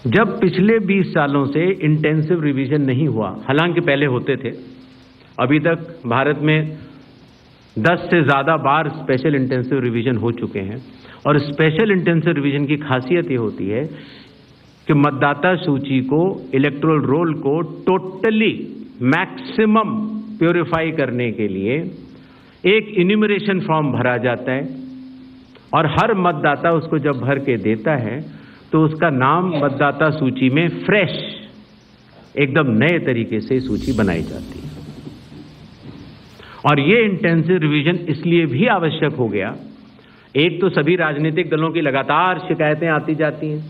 जब पिछले 20 सालों से इंटेंसिव रिवीजन नहीं हुआ, हालांकि पहले होते थे, अभी तक भारत में 10 से ज़्यादा बार स्पेशल इंटेंसिव रिवीजन हो चुके हैं। और स्पेशल इंटेंसिव रिवीजन की खासियत ये होती है कि मतदाता सूची को, इलेक्टोरल रोल को टोटली मैक्सिमम प्योरीफाई करने के लिए एक इन्यूमरेशन फॉर्म भरा जाता है और हर मतदाता उसको जब भर के देता है तो उसका नाम मतदाता सूची में फ्रेश, एकदम नए तरीके से सूची बनाई जाती है। और ये इंटेंसिव रिवीजन इसलिए भी आवश्यक हो गया, एक तो सभी राजनीतिक दलों की लगातार शिकायतें आती जाती हैं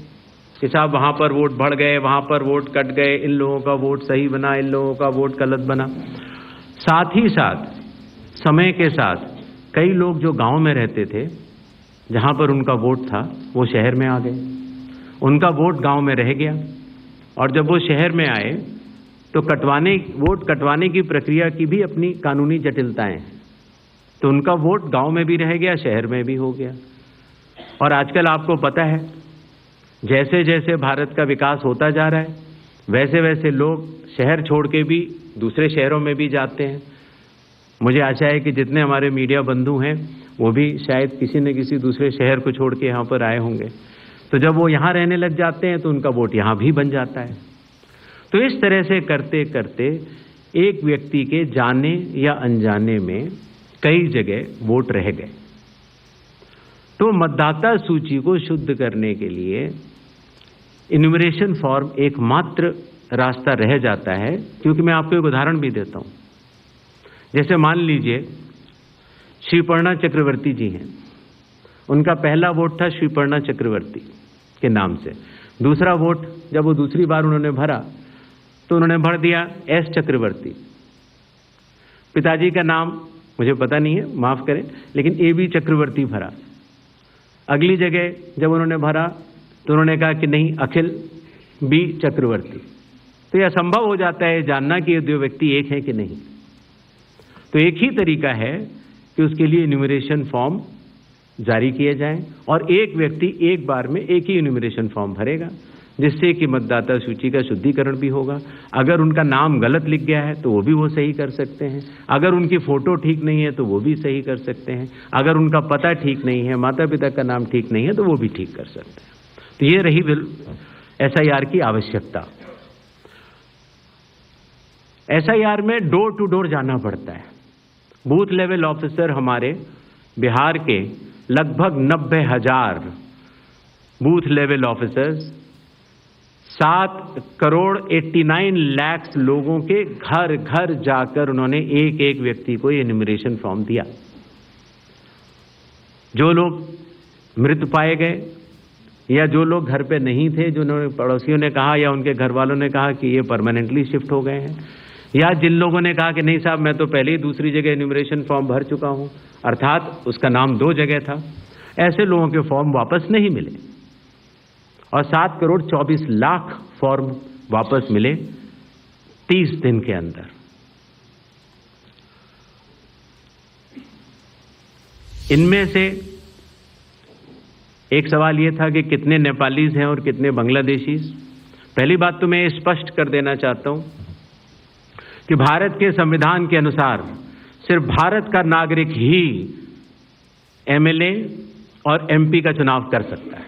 कि साहब वहां पर वोट बढ़ गए, वहां पर वोट कट गए, इन लोगों का वोट सही बना, इन लोगों का वोट गलत बना। साथ ही साथ समय के साथ कई लोग जो गांव में रहते थे, जहां पर उनका वोट था, वो शहर में आ गए, उनका वोट गांव में रह गया। और जब वो शहर में आए तो वोट कटवाने की प्रक्रिया की भी अपनी कानूनी जटिलताएं हैं, तो उनका वोट गांव में भी रह गया, शहर में भी हो गया। और आजकल आपको पता है, जैसे जैसे भारत का विकास होता जा रहा है, वैसे वैसे लोग शहर छोड़ के भी दूसरे शहरों में भी जाते हैं। मुझे आशा है कि जितने हमारे मीडिया बंधु हैं वो भी शायद किसी न किसी दूसरे शहर को छोड़ के यहाँ पर आए होंगे। तो जब वो यहाँ रहने लग जाते हैं तो उनका वोट यहाँ भी बन जाता है। तो इस तरह से करते करते एक व्यक्ति के जाने या अनजाने में कई जगह वोट रह गए। तो मतदाता सूची को शुद्ध करने के लिए इन्यूमरेशन फॉर्म एकमात्र रास्ता रह जाता है। क्योंकि मैं आपको एक उदाहरण भी देता हूं। जैसे मान लीजिए श्रीपर्णा चक्रवर्ती जी हैं, उनका पहला वोट था श्रीपर्णा चक्रवर्ती के नाम से। दूसरा वोट जब वो दूसरी बार उन्होंने भरा तो उन्होंने भर दिया एस चक्रवर्ती। पिताजी का नाम मुझे पता नहीं है, माफ करें, लेकिन ए बी चक्रवर्ती भरा। अगली जगह जब उन्होंने भरा तो उन्होंने कहा कि नहीं, अखिल बी चक्रवर्ती। तो यह संभव हो जाता है जानना कि ये दो व्यक्ति एक हैं कि नहीं। तो एक ही तरीका है कि उसके लिए इन्यूमरेशन फॉर्म जारी किए जाएं और एक व्यक्ति एक बार में एक ही इन्यूमरेशन फॉर्म भरेगा, जिससे कि मतदाता सूची का शुद्धिकरण भी होगा। अगर उनका नाम गलत लिख गया है तो वो भी वो सही कर सकते हैं, अगर उनकी फोटो ठीक नहीं है तो वो भी सही कर सकते हैं, अगर उनका पता ठीक नहीं है, माता पिता का नाम ठीक नहीं है तो वो भी ठीक कर सकते हैं। तो ये रही SIR की आवश्यकता। SIR में डोर टू डोर जाना पड़ता है। बूथ लेवल ऑफिसर हमारे बिहार के लगभग 90,000 बूथ लेवल ऑफिसर्स 7,89,00,000 लोगों के घर घर जाकर उन्होंने एक एक व्यक्ति को ये इन्यूमरेशन फॉर्म दिया। जो लोग मृत पाए गए या जो लोग घर पे नहीं थे, जो पड़ोसियों ने कहा या उनके घर वालों ने कहा कि ये परमानेंटली शिफ्ट हो गए हैं, या जिन लोगों ने कहा कि नहीं साहब मैं तो पहले ही दूसरी जगह इन्यूमरेशन फॉर्म भर चुका हूं, अर्थात उसका नाम 2 जगह था, ऐसे लोगों के फॉर्म वापस नहीं मिले और 7,24,00,000 फॉर्म वापस मिले 30 दिन के अंदर। इनमें से एक सवाल यह था कि कितने नेपालीज हैं और कितने बांग्लादेशीज। पहली बात तो मैं ये स्पष्ट कर देना चाहता हूं कि भारत के संविधान के अनुसार सिर्फ भारत का नागरिक ही MLA और MP का चुनाव कर सकता है।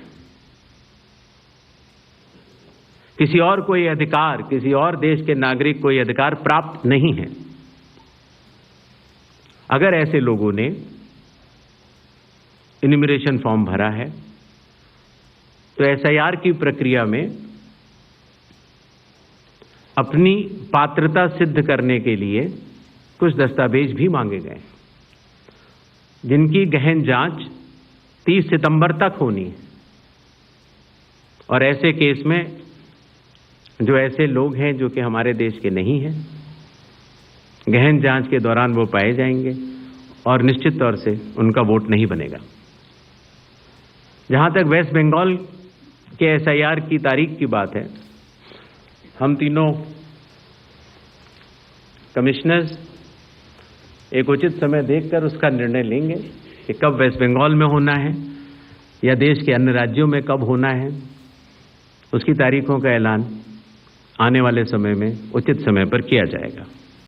किसी और को यह अधिकार, किसी और देश के नागरिक को यह अधिकार प्राप्त नहीं है। अगर ऐसे लोगों ने इन्यूमरेशन फॉर्म भरा है तो SIR की प्रक्रिया में अपनी पात्रता सिद्ध करने के लिए कुछ दस्तावेज भी मांगे गए, जिनकी गहन जांच 30 सितंबर तक होनी है। और ऐसे केस में जो ऐसे लोग हैं जो कि हमारे देश के नहीं हैं, गहन जांच के दौरान वो पाए जाएंगे और निश्चित तौर से उनका वोट नहीं बनेगा। जहां तक वेस्ट बंगाल के SIR की तारीख की बात है, हम तीनों कमिश्नर्स एक उचित समय देखकर उसका निर्णय लेंगे कि कब वेस्ट बंगाल में होना है या देश के अन्य राज्यों में कब होना है। उसकी तारीखों का ऐलान आने वाले समय में उचित समय पर किया जाएगा।